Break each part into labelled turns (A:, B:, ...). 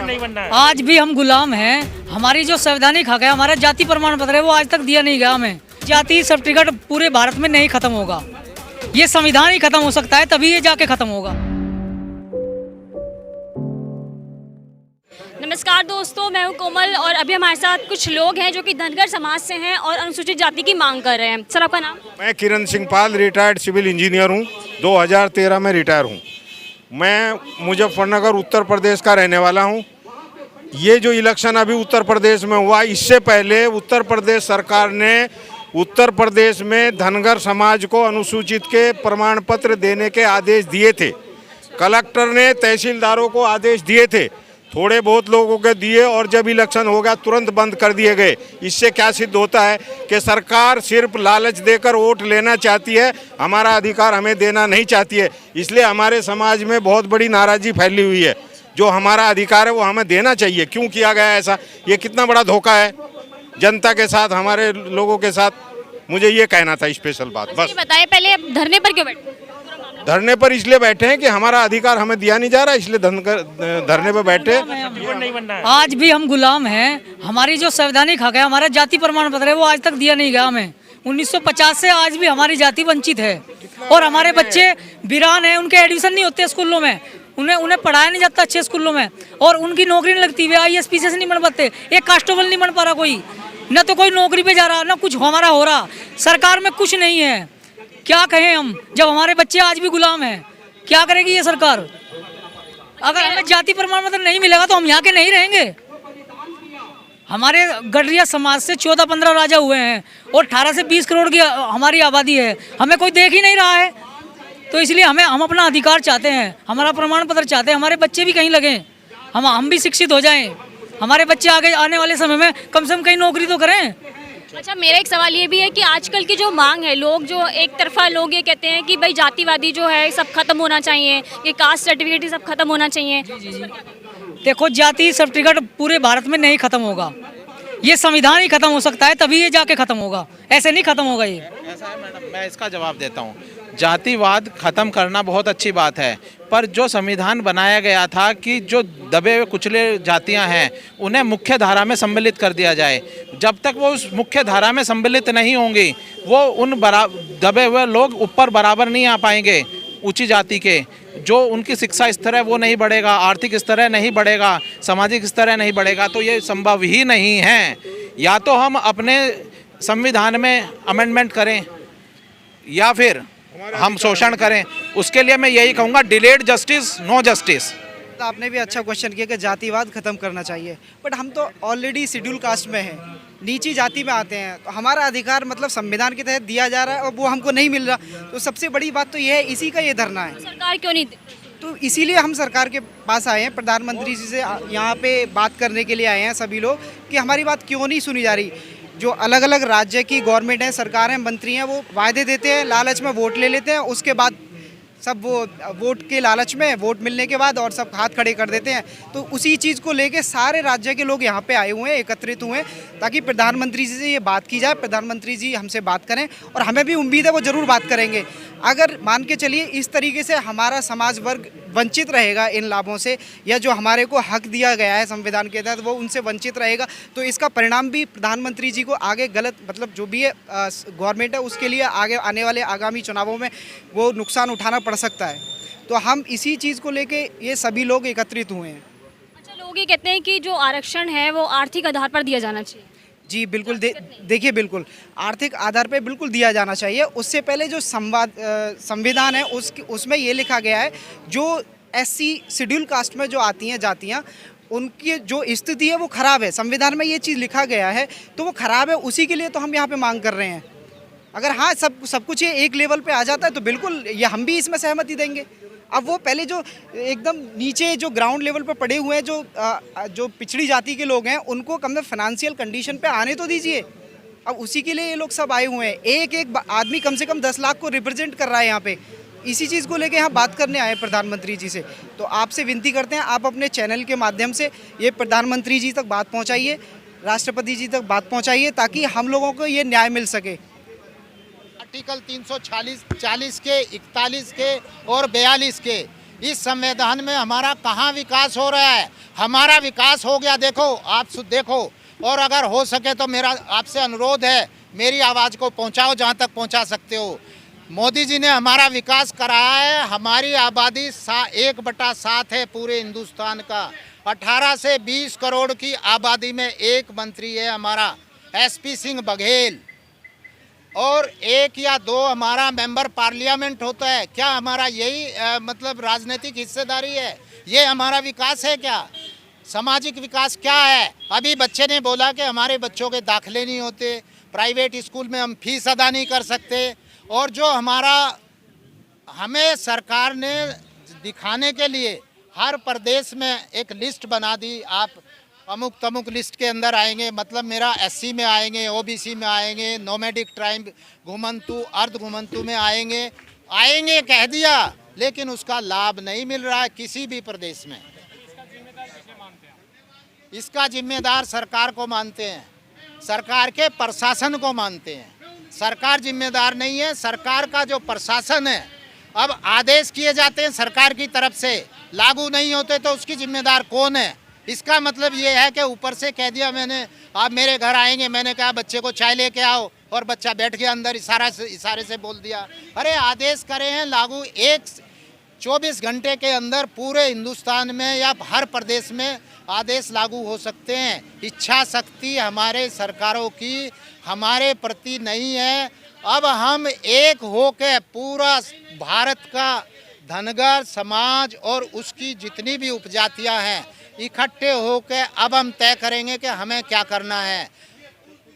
A: नहीं बनना है।
B: आज भी हम गुलाम हैं। हमारी जो संवैधानिक हक है, हमारा जाति प्रमाण पत्र है, वो आज तक दिया नहीं गया हमें। जाति सर्टिफिकेट पूरे भारत में नहीं खत्म होगा, ये संविधान ही खत्म हो सकता है, तभी ये जाके खत्म होगा।
C: नमस्कार दोस्तों, मैं हूं कोमल और अभी हमारे साथ कुछ लोग हैं जो कि धनगर समाज से हैं और अनुसूचित जाति की मांग कर रहे हैं। सर, आपका नाम?
A: मैं किरण सिंह पाल, रिटायर्ड सिविल इंजीनियर हूं। 2013 में रिटायर हूं। मैं मुजफ्फरनगर उत्तर प्रदेश का रहने वाला हूं। ये जो इलेक्शन अभी उत्तर प्रदेश में हुआ, इससे पहले उत्तर प्रदेश सरकार ने उत्तर प्रदेश में धनगर समाज को अनुसूचित के प्रमाण पत्र देने के आदेश दिए थे। कलेक्टर ने तहसीलदारों को आदेश दिए थे, थोड़े बहुत लोगों के दिए और जब इलेक्शन हो गया तुरंत बंद कर दिए गए। इससे क्या सिद्ध होता है कि सरकार सिर्फ लालच देकर वोट लेना चाहती है, हमारा अधिकार हमें देना नहीं चाहती है। इसलिए हमारे समाज में बहुत बड़ी नाराज़गी फैली हुई है। जो हमारा अधिकार है वो हमें देना चाहिए। क्यों किया गया ऐसा? ये कितना बड़ा धोखा है जनता के साथ, हमारे लोगों के साथ। मुझे ये कहना था स्पेशल बात। बस
C: बताइए, पहले आप धरने पर क्यों बैठे?
A: धरने पर इसलिए बैठे हैं कि हमारा अधिकार हमें दिया नहीं जा रहा, इसलिए धरने पर बैठे।
B: आज भी हम गुलाम हैं। हमारी जो संवैधानिक हक है, हमारा जाति प्रमाण पत्र है, वो आज तक दिया नहीं गया हमें। 1950 से आज भी हमारी जाति वंचित है और हमारे बच्चे वीरान हैं, उनके एडमिशन नहीं होते स्कूलों में, उन्हें पढ़ाया नहीं जाता अच्छे स्कूलों में और उनकी नौकरी नहीं लगती। वे IAS PCS नहीं बन पाते, एक कांस्टेबल नहीं बन पा रहा कोई, न तो कोई नौकरी पे जा रहा, न कुछ हमारा हो रहा। सरकार में कुछ नहीं है, क्या कहें हम, जब हमारे बच्चे आज भी गुलाम हैं। क्या करेगी ये सरकार? अगर हमें जाति प्रमाण पत्र नहीं मिलेगा तो हम यहाँ के नहीं रहेंगे। हमारे गडरिया समाज से 14-15 राजा हुए हैं और 18 से 20 करोड़ की हमारी आबादी है, हमें कोई देख ही नहीं रहा है। तो इसलिए हम अपना अधिकार चाहते हैं, हमारा प्रमाण पत्र चाहते हैं, हमारे बच्चे भी कहीं लगें, हम भी शिक्षित हो जाएं, हमारे बच्चे आगे आने वाले समय में कम से कम कहीं नौकरी तो करें।
C: अच्छा, मेरा एक सवाल ये भी है कि आजकल की जो मांग है, लोग जो एक तरफा लोग ये कहते हैं कि भाई जातिवादी जो है सब खत्म होना चाहिए, ये कास्ट सर्टिफिकेट ही सब खत्म होना चाहिए।
B: देखो, जाति सर्टिफिकेट पूरे भारत में नहीं खत्म होगा, ये संविधान ही खत्म हो सकता है, तभी ये जाके खत्म होगा, ऐसे नहीं खत्म होगा ये।
D: ऐसा है मैडम, मैं इसका जवाब देता हूँ। जातिवाद खत्म करना बहुत अच्छी बात है, पर जो संविधान बनाया गया था कि जो दबे हुए कुचले जातियां हैं उन्हें मुख्य धारा में सम्मिलित कर दिया जाए, जब तक वो उस मुख्य धारा में सम्मिलित नहीं होंगी, वो उन दबे हुए लोग ऊपर बराबर नहीं आ पाएंगे। ऊंची जाति के जो उनकी शिक्षा स्तर है वो नहीं बढ़ेगा, आर्थिक स्तर है नहीं बढ़ेगा, सामाजिक स्तर है नहीं बढ़ेगा, तो ये संभव ही नहीं है। या तो हम अपने संविधान में अमेंडमेंट करें या फिर हम शोषण करें। उसके लिए मैं यही कहूँगा, डिलेड जस्टिस नो जस्टिस।
E: आपने भी अच्छा क्वेश्चन किया कि जातिवाद खत्म करना चाहिए, बट हम तो ऑलरेडी शेड्यूल कास्ट में हैं, नीची जाति में आते हैं, तो हमारा अधिकार मतलब संविधान के तहत दिया जा रहा है और वो हमको नहीं मिल रहा। तो सबसे बड़ी बात तो ये है, इसी का ये धरना है।
C: सरकार क्यों नहीं?
E: तो इसीलिए हम सरकार के पास आए हैं, प्रधानमंत्री जी से यहाँ पे बात करने के लिए आए हैं सभी लोग कि हमारी बात क्यों नहीं सुनी जा रही। जो अलग अलग राज्य की गवर्नमेंट है, सरकार है, मंत्री हैं, वो वायदे देते हैं, लालच में वोट ले लेते हैं, उसके बाद सब वो वोट के लालच में, वोट मिलने के बाद और सब हाथ खड़े कर देते हैं। तो उसी चीज़ को लेके सारे राज्य के लोग यहाँ पे आए हुए हैं, एकत्रित हुए हैं, ताकि प्रधानमंत्री जी से ये बात की जाए, प्रधानमंत्री जी हमसे बात करें और हमें भी उम्मीद है वो ज़रूर बात करेंगे। अगर मान के चलिए इस तरीके से हमारा समाज वर्ग वंचित रहेगा इन लाभों से, या जो हमारे को हक दिया गया है संविधान के तहत वो उनसे वंचित रहेगा, तो इसका परिणाम भी प्रधानमंत्री जी को आगे गलत, मतलब जो भी है गवर्नमेंट है उसके लिए आगे आने वाले आगामी चुनावों में वो नुकसान उठाना पड़ सकता है। तो हम इसी चीज़ को लेके ये सभी लोग एकत्रित हुए हैं।
C: अच्छा, लोग ये कहते हैं कि जो आरक्षण है वो आर्थिक आधार पर दिया जाना चाहिए।
E: जी बिल्कुल, देखिए बिल्कुल आर्थिक आधार पे बिल्कुल दिया जाना चाहिए। उससे पहले जो संविधान है उसमें ये लिखा गया है, जो SC शेड्यूल कास्ट में जो आती हैं जातियाँ, उनकी जो स्थिति है वो ख़राब है, संविधान में ये चीज़ लिखा गया है, तो वो ख़राब है, उसी के लिए तो हम यहाँ पे मांग कर रहे हैं। अगर हाँ सब कुछ ये एक लेवल पे आ जाता है तो बिल्कुल ये हम भी इसमें सहमति देंगे। अब वो पहले जो एकदम नीचे जो ग्राउंड लेवल पर पड़े हुए हैं, जो पिछड़ी जाति के लोग हैं, उनको कम से कम फाइनेंशियल कंडीशन पे आने तो दीजिए। अब उसी के लिए ये लोग सब आए हुए हैं। एक आदमी कम से कम 10 लाख को रिप्रेजेंट कर रहा है यहाँ पे। इसी चीज़ को लेके यहाँ बात करने आए प्रधानमंत्री जी से। तो आपसे विनती करते हैं, आप अपने चैनल के माध्यम से ये प्रधानमंत्री जी तक बात पहुँचाइए, राष्ट्रपति जी तक बात पहुँचाइए, ताकि हम लोगों को ये न्याय मिल सके।
F: आर्टिकल 340 के, 41 के और 42 के इस संविधान में हमारा कहाँ विकास हो रहा है? हमारा विकास हो गया, देखो आप देखो। और अगर हो सके तो मेरा आपसे अनुरोध है, मेरी आवाज़ को पहुंचाओ जहां तक पहुंचा सकते हो। मोदी जी ने हमारा विकास कराया है। हमारी आबादी 1/7 है पूरे हिंदुस्तान का। 18 से 20 करोड़ की आबादी में एक मंत्री है हमारा SP सिंह बघेल, और 1 या 2 हमारा मेंबर पार्लियामेंट होता है। क्या हमारा यही मतलब राजनीतिक हिस्सेदारी है? ये हमारा विकास है क्या? सामाजिक विकास क्या है? अभी बच्चे ने बोला कि हमारे बच्चों के दाखिले नहीं होते, प्राइवेट स्कूल में हम फीस अदा नहीं कर सकते। और जो हमारा हमें सरकार ने दिखाने के लिए हर प्रदेश में एक लिस्ट बना दी, आप अमुक तमुक लिस्ट के अंदर आएंगे, मतलब मेरा SC में आएंगे, OBC में आएंगे, नोमैडिक ट्राइब, घुमंतु, अर्ध घुमंतु में आएंगे कह दिया, लेकिन उसका लाभ नहीं मिल रहा है किसी भी प्रदेश में। इसका जिम्मेदार सरकार को मानते हैं, सरकार के प्रशासन को मानते हैं। सरकार जिम्मेदार नहीं है, सरकार का जो प्रशासन है। अब आदेश किए जाते हैं सरकार की तरफ से, लागू नहीं होते तो उसकी जिम्मेदार कौन है? इसका मतलब ये है कि ऊपर से कह दिया मैंने, आप मेरे घर आएंगे, मैंने कहा बच्चे को चाय लेके आओ, और बच्चा बैठ गया अंदर, इशारे से बोल दिया। अरे आदेश करे हैं लागू 24 घंटे के अंदर पूरे हिंदुस्तान में या हर प्रदेश में आदेश लागू हो सकते हैं। इच्छा शक्ति हमारे सरकारों की हमारे प्रति नहीं है। अब हम एक होकर पूरा भारत का धनगर समाज और उसकी जितनी भी उपजातियां हैं इकट्ठे होकर अब हम तय करेंगे कि हमें क्या करना है।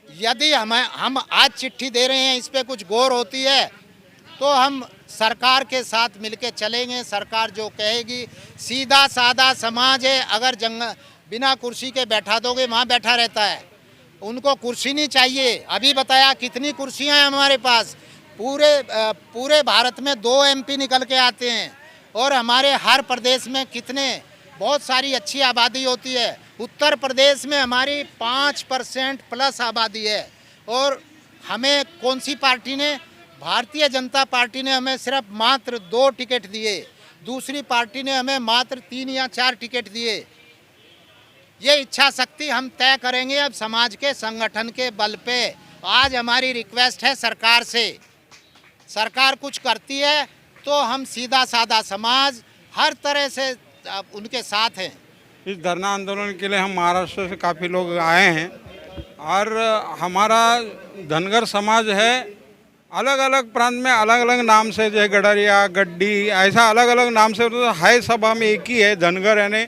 F: यदि हम आज चिट्ठी दे रहे हैं, इस पे कुछ गौर होती है तो हम सरकार के साथ मिलके चलेंगे। सरकार जो कहेगी, सीधा साधा समाज है, अगर बिना कुर्सी के बैठा दोगे वहाँ बैठा रहता है, उनको कुर्सी नहीं चाहिए। अभी बताया कितनी कुर्सियाँ हैं हमारे पास, पूरे भारत में 2 MP निकल के आते हैं, और हमारे हर प्रदेश में बहुत सारी अच्छी आबादी होती है। उत्तर प्रदेश में हमारी 5% प्लस आबादी है, और हमें कौन सी पार्टी ने, भारतीय जनता पार्टी ने हमें सिर्फ मात्र 2 टिकट दिए, दूसरी पार्टी ने हमें मात्र 3 या 4 टिकट दिए। ये इच्छा शक्ति हम तय करेंगे अब समाज के संगठन के बल पे। आज हमारी रिक्वेस्ट है सरकार से, सरकार कुछ करती है तो हम सीधा साधा समाज हर तरह से उनके साथ हैं।
G: इस धरना आंदोलन के लिए हम महाराष्ट्र से काफ़ी लोग आए हैं, और हमारा धनगर समाज है, अलग अलग प्रांत में अलग अलग नाम से, जैसे गडरिया, गड्डी, ऐसा अलग अलग नाम से है। सब हम एक ही है, धनगर यानी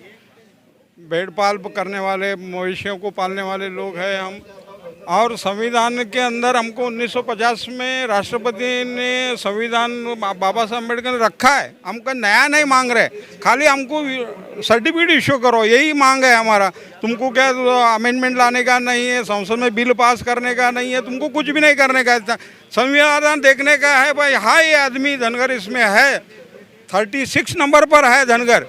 G: भेड़ पाल करने वाले, मवेशियों को पालने वाले लोग हैं हम। और संविधान के अंदर हमको 1950 में राष्ट्रपति ने संविधान बाबा साहब अम्बेडकर ने रखा है। हमको नया नहीं मांग रहे, खाली हमको सर्टिफिकेट इश्यू करो, यही मांग है हमारा। तुमको क्या अमेंडमेंट लाने का नहीं है, संसद में बिल पास करने का नहीं है, तुमको कुछ भी नहीं करने का है, संविधान देखने का है। भाई हाँ, ये आदमी धनगर इसमें है, 36 नंबर पर है धनगर,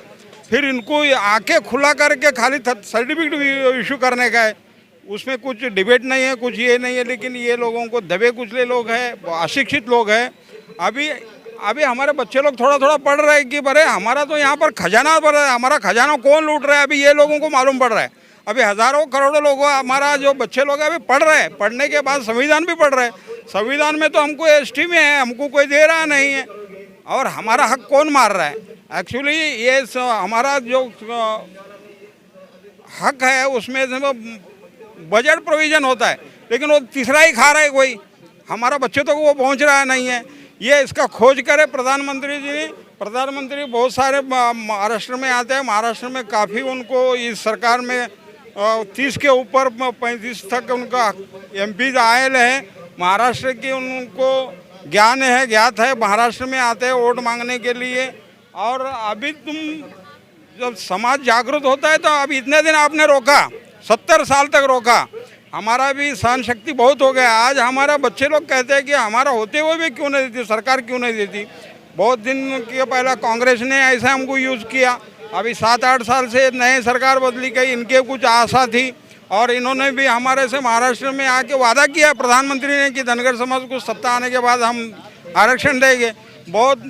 G: फिर इनको आके खुला करके खाली सर्टिफिकेट इशू करने का है। उसमें कुछ डिबेट नहीं है, कुछ ये नहीं है। लेकिन ये लोगों को दबे कुचले लोग हैं, अशिक्षित लोग हैं। अभी हमारे बच्चे लोग थोड़ा थोड़ा पढ़ रहे हैं कि बड़े हमारा तो यहाँ पर खजाना बढ़ रहा है, हमारा खजाना कौन लूट रहा है, अभी ये लोगों को मालूम पड़ रहा है। अभी हज़ारों करोड़ों लोग हमारा जो बच्चे लोग हैं अभी पढ़ रहे हैं, पढ़ने के बाद संविधान भी पढ़ रहे हैं। संविधान में तो हमको ST में है, हमको कोई दे रहा नहीं है, और हमारा हक कौन मार रहा है? एक्चुअली ये हमारा जो हक है उसमें बजट प्रोविज़न होता है, लेकिन वो तीसरा ही खा रहा है कोई, हमारा बच्चे तो वो पहुंच रहा नहीं है। ये इसका खोज करे प्रधानमंत्री जी। प्रधानमंत्री बहुत सारे महाराष्ट्र में आते हैं, महाराष्ट्र में काफ़ी उनको इस सरकार में 30 के ऊपर 35 तक उनका MP आए हैं महाराष्ट्र की, उनको ज्ञात है, महाराष्ट्र में आते हैं वोट मांगने के लिए। और अभी तुम जब समाज जागरूक होता है तो अभी इतने दिन आपने रोका, 70 साल तक रोका, हमारा भी सहन शक्ति बहुत हो गया। आज हमारा बच्चे लोग कहते हैं कि हमारा होते हुए भी क्यों नहीं देती सरकार, क्यों नहीं देती। बहुत दिन के पहला कांग्रेस ने ऐसा हमको यूज़ किया, अभी 7-8 साल से नए सरकार बदली गई, इनके कुछ आशा थी, और इन्होंने भी हमारे से महाराष्ट्र में आके वादा किया प्रधानमंत्री ने कि धनगर समाज को सत्ता आने के बाद हम आरक्षण देंगे। बहुत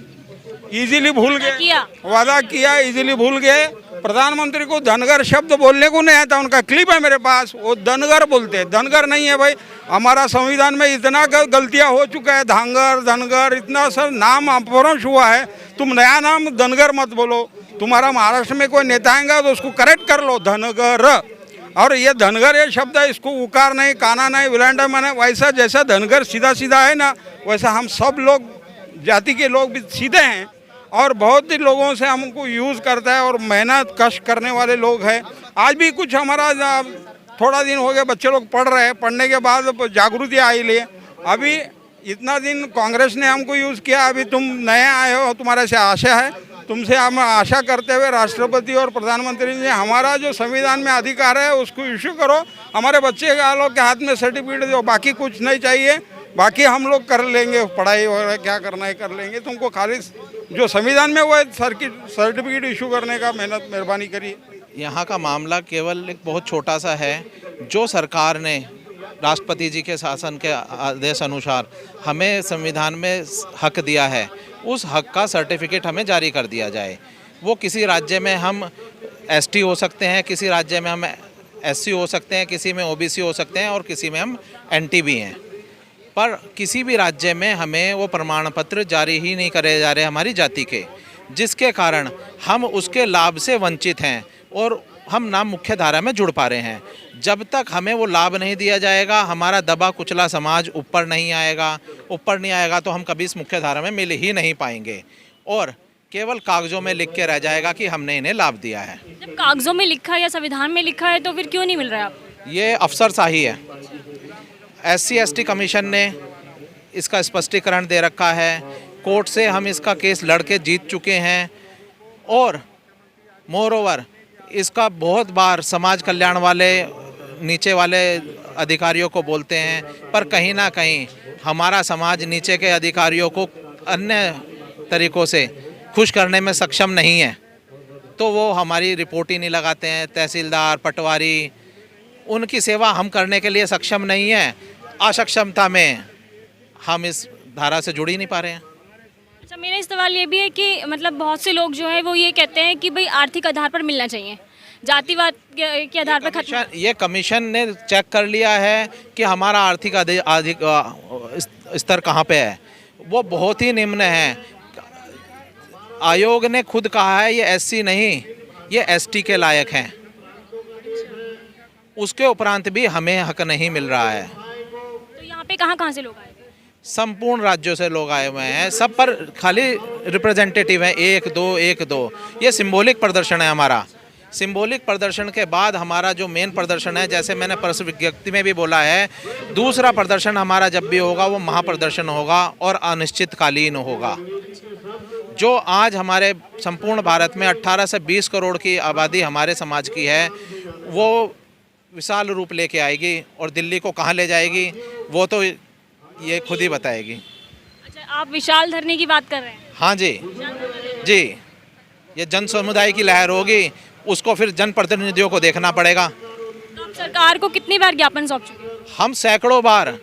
G: इजीली भूल गए,
C: किया।
G: वादा किया, इजीली भूल गए। प्रधानमंत्री को धनगर शब्द बोलने को नहीं आता, उनका क्लिप है मेरे पास, वो धनगर बोलते हैं। धनगर नहीं है भाई, हमारा संविधान में इतना गलतियां हो चुका है, धांगर धनगर इतना सर नाम अपभ्रंश हुआ है। तुम नया नाम धनगर मत बोलो, तुम्हारा महाराष्ट्र में कोई नेता आएगा तो उसको करेक्ट कर लो धनगर। और ये धनगर ये शब्द है, इसको उकार नहीं, काना नहीं, विलांडा माने, वैसा जैसा धनगर सीधा सीधा है ना, वैसा हम सब लोग जाति के लोग भी सीधे हैं। और बहुत ही लोगों से हमको यूज़ करता है और मेहनत कष्ट करने वाले लोग हैं। आज भी कुछ हमारा थोड़ा दिन हो गया, बच्चे लोग पढ़ रहे हैं, पढ़ने के बाद जागृति आई लिए। अभी इतना दिन कांग्रेस ने हमको यूज़ किया, अभी तुम नए आए हो, तुम्हारे से आशा है, तुमसे हम आशा करते हुए राष्ट्रपति और प्रधानमंत्री जी हमारा जो संविधान में अधिकार है उसको इशू करो, हमारे बच्चे लोग के हाथ में सर्टिफिकेट दो, बाकी कुछ नहीं चाहिए, बाकी हम लोग कर लेंगे, पढ़ाई वगैरह क्या करना है कर लेंगे, तुमको खाली जो संविधान में वो है सर्टिफिकेट इशू करने का मेहरबानी करिए।
D: यहाँ का मामला केवल एक बहुत छोटा सा है। जो सरकार ने राष्ट्रपति जी के शासन के आदेश अनुसार हमें संविधान में हक दिया है, उस हक का सर्टिफिकेट हमें जारी कर दिया जाए। वो किसी राज्य में हम एसटी हो सकते हैं, किसी राज्य में हम एससी हो सकते हैं, किसी में ओबीसी हो सकते हैं और किसी में हम एनटी भी हैं, पर किसी भी राज्य में हमें वो प्रमाण पत्र जारी ही नहीं करे जा रहे हमारी जाति के, जिसके कारण हम उसके लाभ से वंचित हैं और हम ना मुख्य धारा में जुड़ पा रहे हैं। जब तक हमें वो लाभ नहीं दिया जाएगा, हमारा दबा कुचला समाज ऊपर नहीं आएगा तो हम कभी इस मुख्य धारा में मिल ही नहीं पाएंगे और केवल कागजों में लिख के रह जाएगा कि हमने इन्हें लाभ दिया है।
C: जब कागजों में लिखा है या संविधान में लिखा है तो फिर क्यों नहीं मिल रहा है आपको?
D: ये अफसरशाही है। SC/ST कमीशन ने इसका स्पष्टीकरण दे रखा है, कोर्ट से हम इसका केस लड़के जीत चुके हैं और मोरओवर इसका बहुत बार समाज कल्याण वाले नीचे वाले अधिकारियों को बोलते हैं, पर कहीं ना कहीं हमारा समाज नीचे के अधिकारियों को अन्य तरीक़ों से खुश करने में सक्षम नहीं है, तो वो हमारी रिपोर्ट ही नहीं लगाते हैं। तहसीलदार, पटवारी, उनकी सेवा हम करने के लिए सक्षम नहीं है। असक्षमता में हम इस धारा से जुड़ ही नहीं पा रहे हैं।
C: अच्छा, मेरा इस सवाल ये भी है कि मतलब बहुत से लोग जो है वो ये कहते हैं कि भाई आर्थिक आधार पर मिलना चाहिए, जातिवाद के आधार पर खत्म।
D: ये कमीशन ने चेक कर लिया है कि हमारा आर्थिक स्तर कहाँ पे है, वो बहुत ही निम्न है। आयोग ने खुद कहा है ये SC नहीं, ये ST के लायक हैं। उसके उपरांत भी हमें हक नहीं मिल रहा है।
C: तो यहाँ पे कहाँ से लोग आए?
D: संपूर्ण राज्यों से लोग आए हुए हैं, सब पर खाली रिप्रेजेंटेटिव हैं, 1-2 ये सिंबॉलिक प्रदर्शन है हमारा। सिंबॉलिक प्रदर्शन के बाद हमारा जो मेन प्रदर्शन है, जैसे मैंने प्रेस विज्ञप्ति में भी बोला है, दूसरा प्रदर्शन हमारा जब भी होगा वो महाप्रदर्शन होगा और अनिश्चितकालीन होगा। जो आज हमारे संपूर्ण भारत में 18 से 20 करोड़ की आबादी हमारे समाज की है, वो विशाल रूप लेके आएगी और दिल्ली को कहाँ ले जाएगी वो तो ये खुद ही बताएगी।
C: अच्छा, आप विशाल धरने की बात कर रहे हैं?
D: हाँ जी, ये जन समुदाय की लहर होगी, उसको फिर जनप्रतिनिधियों को देखना पड़ेगा।
C: तो आप सरकार को कितनी बार ज्ञापन सौंप चुके हैं?
D: हम सैकड़ों बार।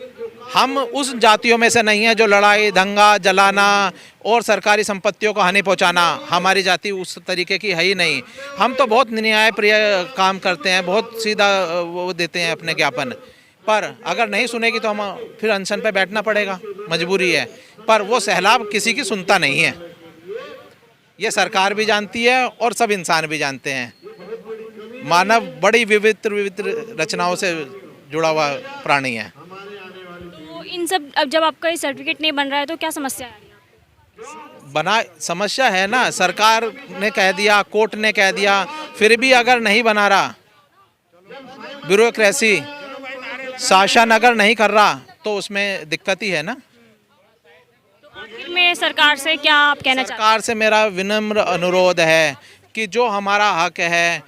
D: हम उस जातियों में से नहीं है जो लड़ाई, दंगा, जलाना और सरकारी संपत्तियों को हानि पहुंचाना, हमारी जाति उस तरीके की है ही नहीं। हम तो बहुत न्यायप्रिय काम करते हैं, बहुत सीधा वो देते हैं अपने ज्ञापन, पर अगर नहीं सुनेगी तो हम फिर अनशन पे बैठना पड़ेगा, मजबूरी है। पर वो सैलाब किसी की सुनता नहीं है, ये सरकार भी जानती है और सब इंसान भी जानते हैं। मानव बड़ी विविध रचनाओं से जुड़ा हुआ प्राणी है।
C: तो इन सब, अब जब आपका ये सर्टिफिकेट नहीं बन रहा है तो क्या समस्या है?
D: समस्या है ना, सरकार ने कह दिया, कोर्ट ने कह दिया, फिर भी अगर नहीं बना रहा, ब्यूरोक्रेसी शासन अगर नहीं कर रहा तो उसमें दिक्कत ही है ना।
C: तो आखिर में सरकार से क्या आप कहना चाहते हैं?
D: सरकार से मेरा विनम्र अनुरोध है कि जो हमारा हक है,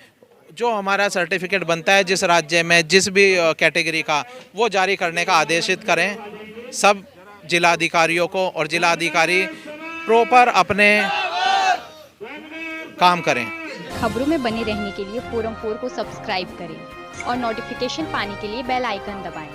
D: जो हमारा सर्टिफिकेट बनता है जिस राज्य में, जिस भी कैटेगरी का, वो जारी करने का आदेशित करें सब जिलाधिकारियों को, और जिलाधिकारी प्रॉपर अपने काम करें।
H: खबरों में बने रहने के लिए फोरम 4 को सब्सक्राइब करें और नोटिफिकेशन पाने के लिए बेल आइकन दबाएं।